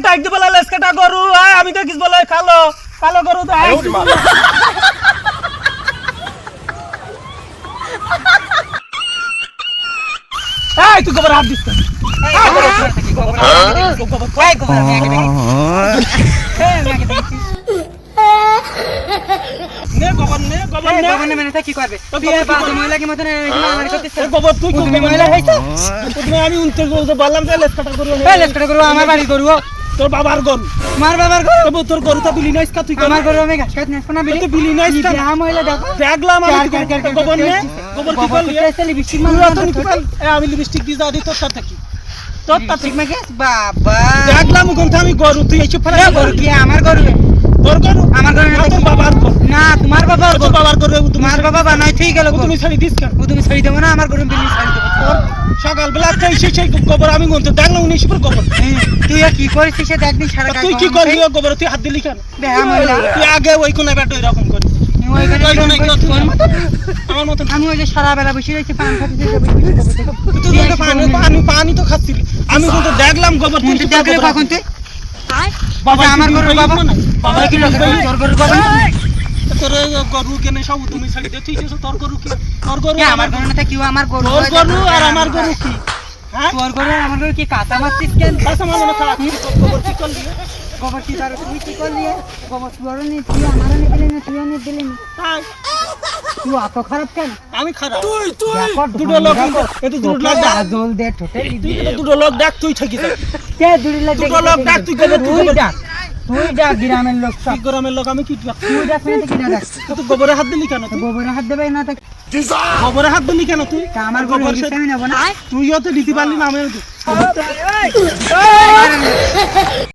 টাইক দি বলে লেস কাটা গরু আমি দেখিস বলে কালো কালো গরু তো এই তুই গোবর হাত দিস কেন? নে গোবর নে গোবর নে গোবর নে মানে কি করবে তুই বাজে মহিলা কি মতন মারামারি করছিস গোবর তুই তুমি মহিলা হইছো তুমি আমি উনতে বললাম যে লেস কাটা গরু এই লেস কাটা করব আমার বাড়ি করব তোর বাবার গরু মার বাবার গরু তবে তোর গরুটা বিলি নাইস কা তুই আমার গরু আমি ঘাস কাট নেছ না বিলি তুই বিলি নাইস কা হ্যাঁ মহিলা দেখো দেখলাম আমি গোবর নে গোবর কি করলি লিপস্টিক তুই মার তো কি করলি আমি লিপস্টিক দিয়ে দাও দি তোর সাথে কি তোর সাথে ঠিক মাকে বাবা দেখলাম কোন আমি গরু তুই এইসব ফেলা গরু কি আমার গরু তোর গরু আমার গরু না তোর বাবার গরু না তোমার বাবার তোর বাবার গরু তোমার বাবা বানাই ঠিক গেল তুমি ছাড়ি দিস কেন তুমি ছাড়ি দেবো না আমার গরু বিলি ছাড়ি দেবো তোর সকালবেলা সেই গোবর আমি গুনতে দেখলাম 19 পর গোবর তুই কি করেছিস সে একদিন সারা তুই কি করলি ও গোবর তুই হাত দিলি কেন বেহা মহিলা তুই আগে ওই কোণে বেটো এরকম করিস আমার মতন আমি ওই যে সারা বেলা বসে রয়েছি পান খাচ্ছি তুই তো পানি তো খাচ্ছিলি আমি কিন্তু দেখলাম গোবর তুই দেখলে কখন তুই বাবা আমার গরু বাবা বাবা কি লোক তোর গরু বাবা তোর গরু কেনে সব তুমি ছাড়ি দে তুই তোর গরু কি তোর গরু আমার গরু না কি আমার গরু তোর গরু আর আমার গরু কি হ্যাঁ তোর গরু আর আমার গরু কি কাঁচা মারছিস কেন কাঁচা মাছ না খা গোবর কি করলি গোবর কি তার তুই কি করলি গোবর তুই নি তুই আমারও নি দিলি না তুইও নি দিলি না তাই তুই এত খারাপ কেন আমি খারাপ তুই দুটো লোক এত দুটো লোক ডাক জল দে ঠোঁটে তুই দুটো লোক ডাক তুই থাকি কে দুটো লোক দুটো লোক ডাক তুই গোবর তুই ডাক তুই ডাক গ্রামের লোক সব কি গ্রামের লোক আমি কি ডাক তুই ডাক না কি না ডাক তুই গোবরে হাত দিলি কেন তুই গোবরে হাত দেবে না তো গোবরে হাত দিলি কেন তুই আমার গরু আমি নেব না তুইও তো দিতে পারলি না আমি